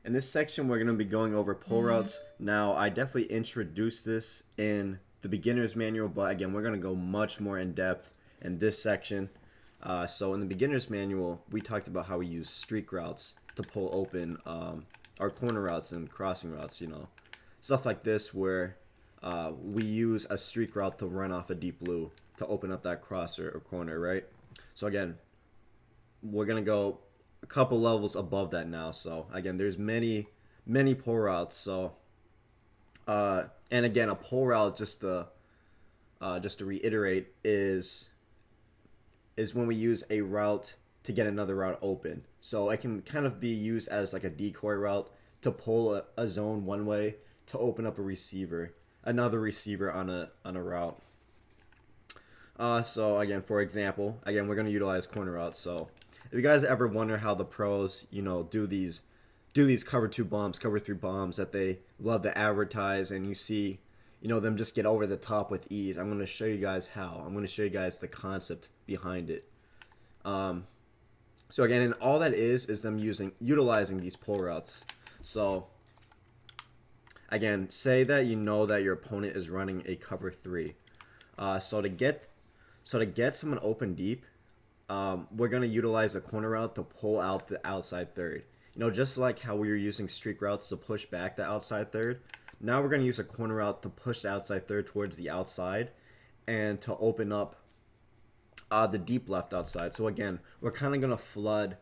In this section, we're going to be going over pull routes. Now, I definitely introduced this in the beginner's manual, but again, we're going to go much more in depth in this section. So in the beginner's manual, we talked about how we use streak routes to pull open our corner routes and crossing routes, stuff like this where we use a streak route to run off a deep blue to open up that crosser or corner, right? So again, we're going to go a couple levels above that now. So again, there's many pull routes. So and again, a pull route, just to reiterate, is when we use a route to get another route open. So it can kind of be used as like a decoy route to pull a zone one way to open up another receiver on a route. So again, for example, we're going to utilize corner routes. So if you guys ever wonder how the pros, do these cover 2 bombs, cover 3 bombs that they love to advertise, and you see, them just get over the top with ease, I'm going to show you guys how. I'm going to show you guys the concept behind it. So again, and all that is them utilizing these pull routes. So again, say that you know that your opponent is running a cover 3. So to get someone open deep, we're going to utilize a corner route to pull out the outside third. Just like how we were using streak routes to push back the outside third, now we're going to use a corner route to push the outside third towards the outside and to open up the deep left outside. So again, we're kind of going to flood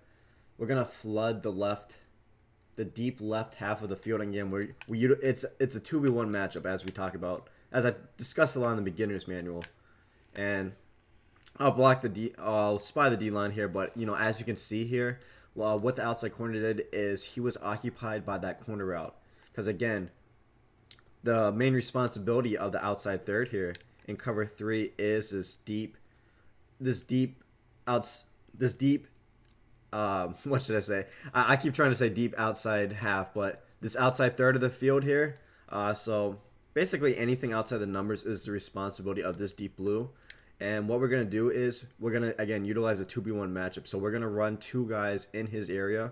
the deep left half of the field. And again, it's a 2v1 matchup, as I discussed a lot in the beginner's manual. And I'll spy the D line here, but as you can see here, what the outside corner did is he was occupied by that corner route. Because again, the main responsibility of the outside third here in cover 3 is this deep what should I say? I keep trying to say deep outside half, but this outside third of the field here. So basically anything outside the numbers is the responsibility of this deep blue. And what we're going to do is we're going to, again, utilize a 2v1 matchup. So we're going to run 2 guys in his area.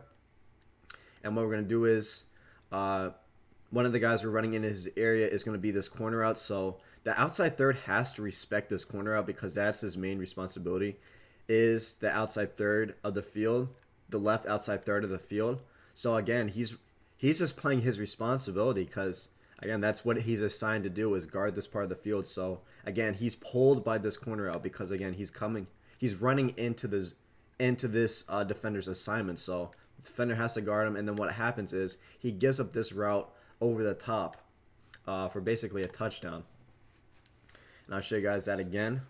And what we're going to do is one of the guys we're running in his area is going to be this corner out. So the outside third has to respect this corner out because that's his main responsibility, is the outside third of the field, the left outside third of the field. So again, he's just playing his responsibility because, again, that's what he's assigned to do, is guard this part of the field. So again, he's pulled by this corner out because, again, he's running into this defender's assignment. So the defender has to guard him, and then what happens is he gives up this route over the top for basically a touchdown. And I'll show you guys that again.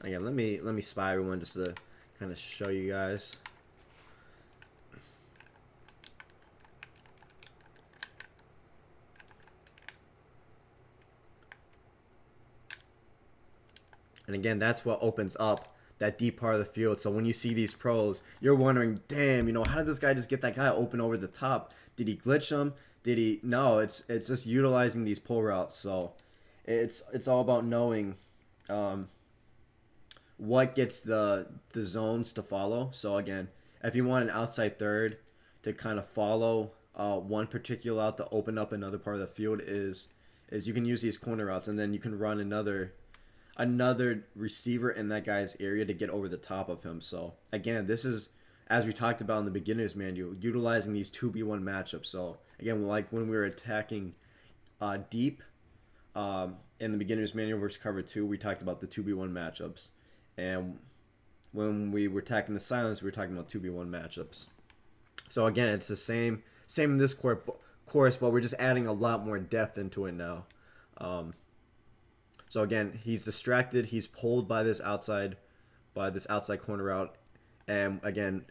Again, let me spy everyone just to kind of show you guys. And again, that's what opens up that deep part of the field. So when you see these pros, you're wondering, damn, how did this guy just get that guy open over the top? Did he glitch him? Did he? No, it's just utilizing these pull routes. So it's all about knowing what gets the zones to follow. So again, if you want an outside third to kind of follow one particular route to open up another part of the field, is you can use these corner routes, and then you can run another receiver in that guy's area to get over the top of him. So again, this is, as we talked about in the beginner's manual, utilizing these 2v1 matchups. So again, like when we were attacking deep in the beginner's manual versus cover 2, we talked about the 2v1 matchups. And when we were attacking the silence, we were talking about 2v1 matchups. So again, it's the same in this course, but we're just adding a lot more depth into it now. So again, he's distracted. He's pulled by this outside corner route, and again,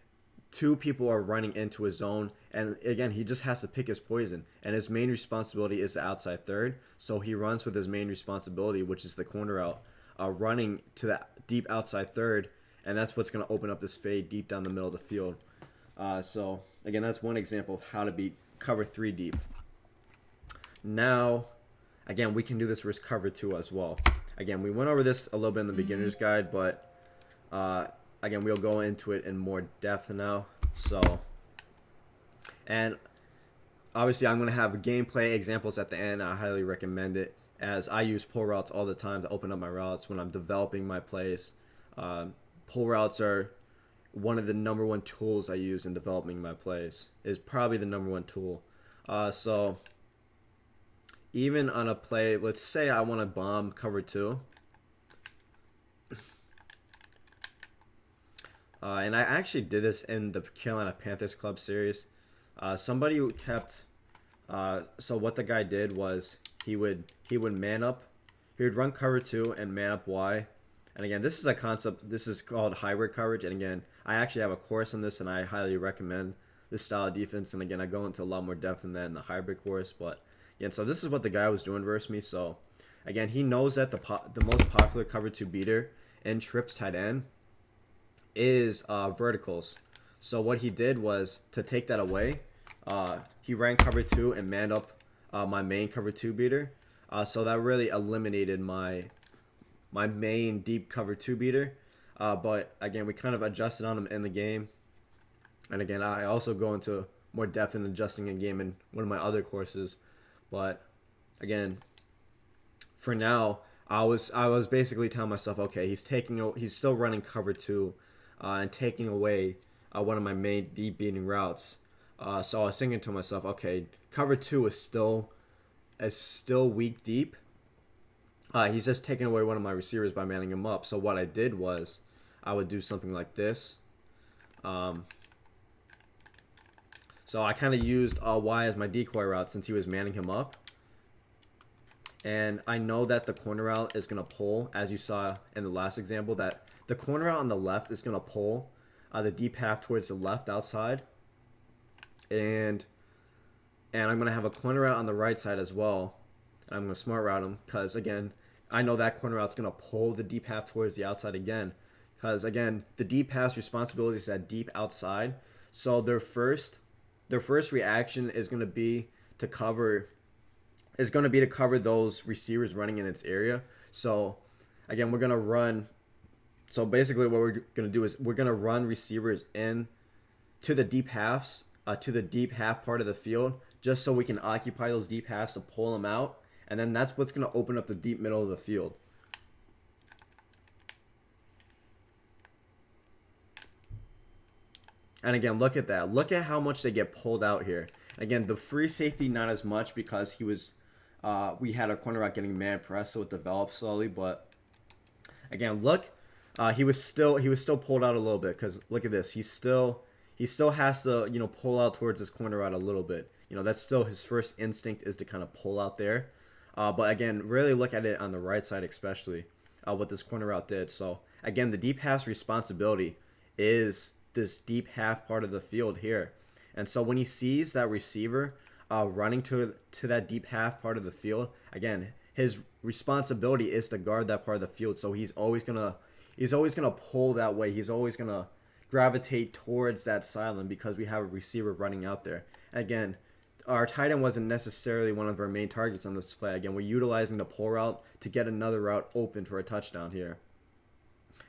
2 people are running into his zone. And again, he just has to pick his poison. And his main responsibility is the outside third. So he runs with his main responsibility, which is the corner route, running to that deep outside third, and that's what's going to open up this fade deep down the middle of the field. So again, that's one example of how to beat cover 3 deep. Now, again, we can do this versus cover 2 as well. Again, we went over this a little bit in the beginner's guide, but again, we'll go into it in more depth now. So, and obviously I'm going to have gameplay examples at the end. I highly recommend it, as I use pull routes all the time to open up my routes when I'm developing my plays. Pull routes are one of the number one tools I use in developing my plays. Is probably the number one tool. So even on a play, let's say I want to bomb cover 2. And I actually did this in the Carolina Panthers Club series. Somebody kept, so what the guy did was he would man up, he would run cover 2 and man up Y. And again, this is a concept, this is called hybrid coverage. And again, I actually have a course on this, and I highly recommend this style of defense. And again, I go into a lot more depth in that in the hybrid course. But again, so this is what the guy was doing versus me. So again, he knows that the most popular cover 2 beater in trips tight end is verticals. So what he did was, to take that away, he ran cover 2 and manned up my main cover 2 beater. So that really eliminated my main deep cover 2 beater. But again, we kind of adjusted on him in the game. And again, I also go into more depth in adjusting in game in one of my other courses. But again, for now, I was basically telling myself, okay, he's still running cover 2 and taking away one of my main deep beating routes. So I was thinking to myself, okay, cover 2 is still weak deep. He's just taking away one of my receivers by manning him up. So what I did was, I would do something like this. So I kind of used Y as my decoy route since he was manning him up. And I know that the corner route is going to pull, as you saw in the last example, that the corner route on the left is going to pull the deep half towards the left outside. And I'm going to have a corner route on the right side as well. I'm going to smart route him because, again, I know that corner route is going to pull the deep half towards the outside again. Because, again, the deep half's responsibility is that deep outside. So their first reaction is going to be to cover those receivers running in its area. So, again, we're going to run. So basically what we're going to do is we're going to run receivers in to the deep halves, to the deep half part of the field, just so we can occupy those deep halves to pull them out. And then that's what's going to open up the deep middle of the field. And again, look at that. Look at how much they get pulled out here. Again, the free safety, not as much because he was, we had a cornerback getting man pressed, so it developed slowly. But again, look, he was still pulled out a little bit because look at this. He still has to, pull out towards his corner route a little bit. That's still his first instinct is to kind of pull out there. But again, really look at it on the right side, especially what this corner route did. So again, the deep half's responsibility is this deep half part of the field here. And so when he sees that receiver running to that deep half part of the field, again, his responsibility is to guard that part of the field. So he's always gonna pull that way. He's always gonna gravitate towards that sideline because we have a receiver running out there. Again, our tight end wasn't necessarily one of our main targets on this play. Again, we're utilizing the pull route to get another route open for a touchdown here.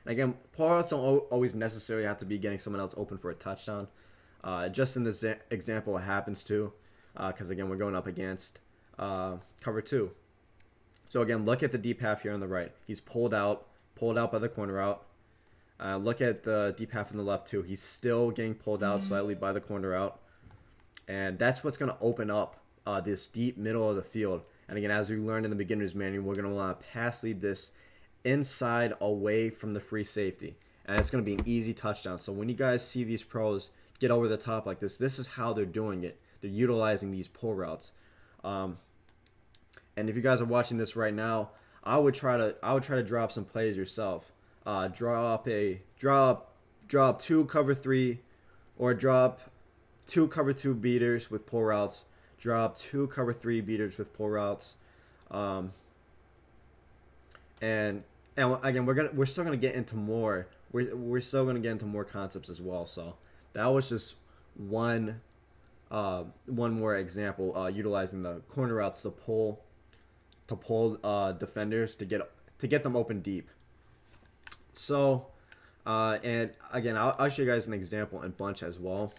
And again, pull routes don't always necessarily have to be getting someone else open for a touchdown. Just in this example, it happens to, because again, we're going up against cover 2. So again, look at the deep half here on the right. He's pulled out by the corner route. Look at the deep half on the left too. He's still getting pulled out slightly by the corner route. And that's what's going to open up this deep middle of the field. And again, as we learned in the beginner's manual, we're going to want to pass lead this inside away from the free safety. And it's going to be an easy touchdown. So when you guys see these pros get over the top like this is how they're doing it. They're utilizing these pull routes. And if you guys are watching this right now, I would try to drop some plays yourself. Drop 2 cover 3 or drop 2 cover 2 beaters with pull routes. Drop 2 cover 3 beaters with pull routes. And again, we're still gonna get into more. We're still gonna get into more concepts as well. So that was just one more example utilizing the corner routes to pull defenders to get them open deep. So And again, I'll show you guys an example in bunch as well.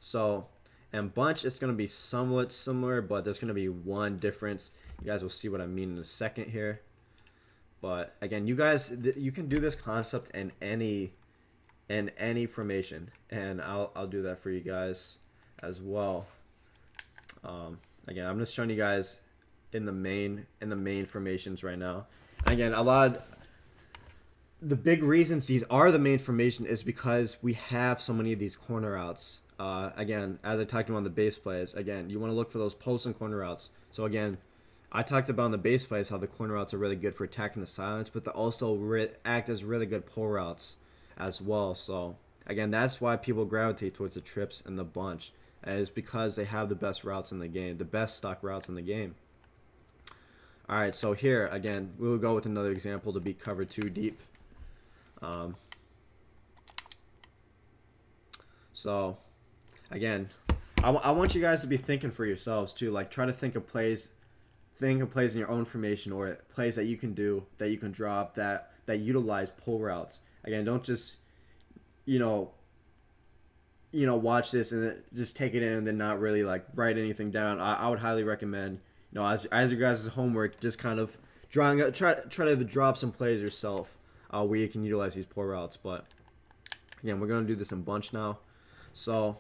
So in bunch, it's going to be somewhat similar, but there's going to be one difference. You guys will see what I mean in a second here. But again, you guys, you can do this concept in any formation, and I'll do that for you guys as well. Again, I'm just showing you guys in the main formations right now. And again, a lot of the big reasons these are the main formation is because we have so many of these corner outs. Again, as I talked about on the base plays, again, you want to look for those post and corner outs. So again, I talked about on the base plays how the corner routes are really good for attacking the silence, but they also act as really good pull routes as well. So again, that's why people gravitate towards the trips and the bunch, is because they have the best routes in the game, the best stock routes in the game. All right, so here again, we'll go with another example to be covered too deep. So again, I want you guys to be thinking for yourselves too. Like, try to think of plays in your own formation, or plays that you can do, that you can drop, that utilize pull routes. Again, don't just watch this and then just take it in and then not really like write anything down. I would highly recommend, as you guys' homework, just kind of try to drop some plays yourself where you can utilize these pull routes. But again, we're gonna do this in bunch now. So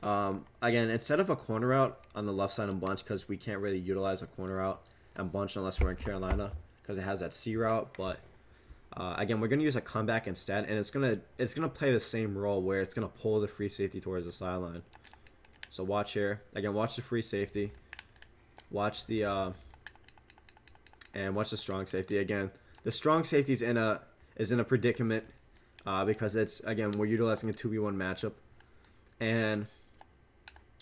again, instead of a corner route on the left side in bunch, because we can't really utilize a corner route and bunch unless we're in Carolina, because it has that C route. But again, we're gonna use a comeback instead, and it's gonna play the same role where it's gonna pull the free safety towards the sideline. So watch here. Again, watch the free safety. Watch the and watch the strong safety. Again, the strong safety is in a predicament because we're utilizing a 2v1 matchup, and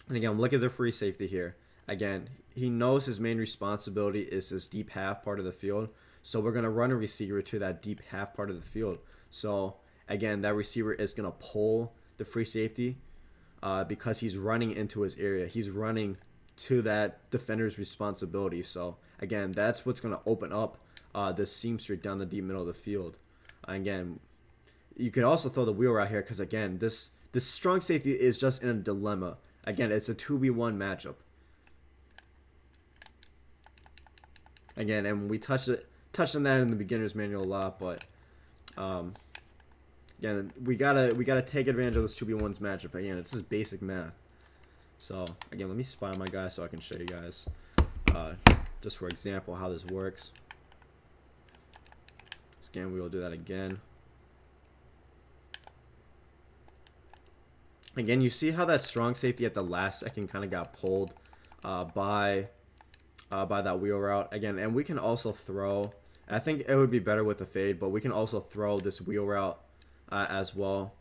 again, look at the free safety here. Again, he knows his main responsibility is this deep half part of the field. So we're going to run a receiver to that deep half part of the field. So again, that receiver is going to pull the free safety because he's running into his area. He's running to that defender's responsibility. So again, that's what's going to open up the seam streak down the deep middle of the field. Again, you could also throw the wheel route here because again, this strong safety is just in a dilemma. Again, it's a 2v1 matchup. Again, and we touched on that in the beginner's manual a lot, but again, we gotta take advantage of this 2v1's matchup. Again, it's just basic math. So again, let me spy my guy so I can show you guys, just for example, how this works. Again, we will do that again. Again, you see how that strong safety at the last second kind of got pulled by that wheel route. Again, and we can also throw, I think it would be better with the fade, but we can also throw this wheel route as well.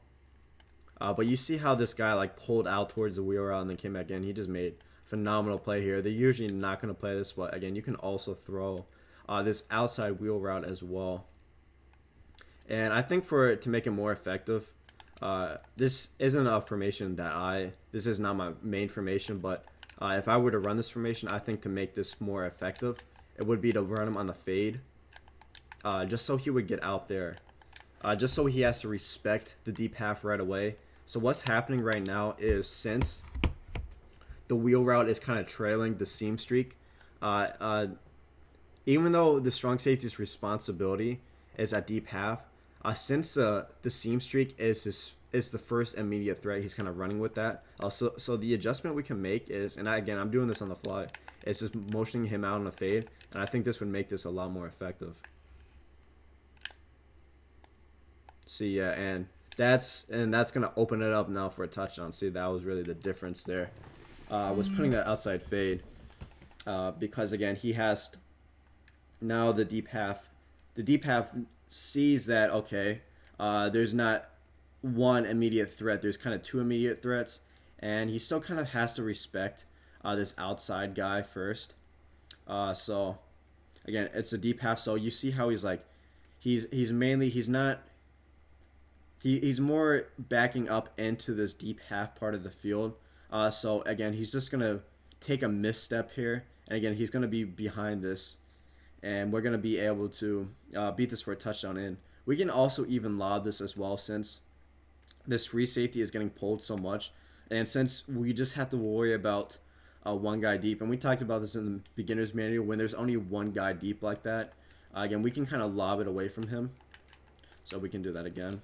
But you see how this guy like pulled out towards the wheel route and then came back in. He just made phenomenal play here. They're usually not going to play this, but again, you can also throw this outside wheel route as well. And I think to make it more effective, this isn't a formation this is not my main formation, but if I were to run this formation, I think to make this more effective, it would be to run him on the fade, just so he would get out there, just so he has to respect the deep half right away. So what's happening right now is, since the wheel route is kind of trailing the seam streak, even though the strong safety's responsibility is at deep half, since the seam streak is the first immediate threat, he's kind of running with that. So the adjustment we can make is, and again, I'm doing this on the fly, it's just motioning him out on a fade, and I think this would make this a lot more effective. See, yeah, and that's gonna open it up now for a touchdown. See, that was really the difference there. Was putting that outside fade because again, he has now the deep half. The deep half sees that, okay, there's not one immediate threat, there's kind of two immediate threats, and he still kind of has to respect this outside guy first. So again, it's a deep half, so you see how he's like, he's more backing up into this deep half part of the field. So again, he's just gonna take a misstep here, and again, he's gonna be behind this and we're going to be able to beat this for a touchdown in. We can also even lob this as well, since this free safety is getting pulled so much, and since we just have to worry about one guy deep, and we talked about this in the beginner's manual, when there's only one guy deep like that, again, we can kind of lob it away from him. So we can do that again.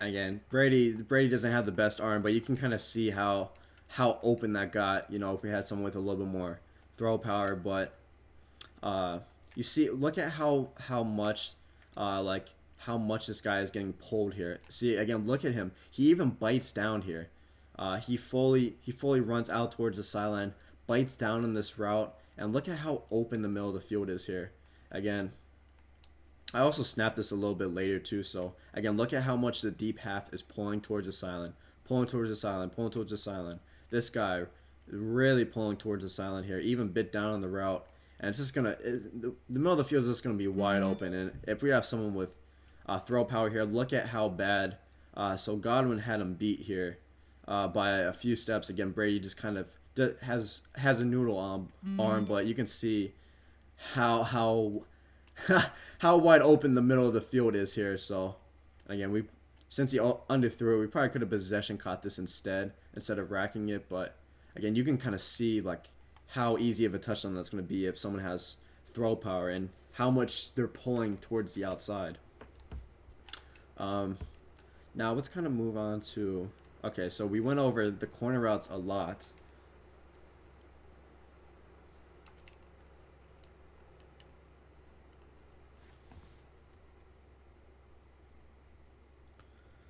Again, Brady doesn't have the best arm, but you can kind of see how open that got. You know, if we had someone with a little bit more throw power, but you see, look at how much like how much this guy is getting pulled here. See, again, look at him. He even bites down here. He fully runs out towards the sideline, bites down in this route, and look at how open the middle of the field is here. Again, I also snapped this a little bit later too. So again, look at how much the deep half is pulling towards the sideline, pulling towards the sideline, pulling towards the sideline. This guy is really pulling towards the sideline here, even bit down on the route, and it's just the middle of the field is just gonna be wide open. And if we have someone with throw power here, look at how bad. So Godwin had him beat here by a few steps. Again, Brady just kind of has a noodle arm, but you can see how how wide open the middle of the field is here. So again, since he underthrew it, we probably could have possession caught this instead of racking it. But again, you can kind of see like how easy of a touchdown that's going to be if someone has throw power and how much they're pulling towards the outside. Now let's kind of move on to, okay, so we went over the corner routes a lot.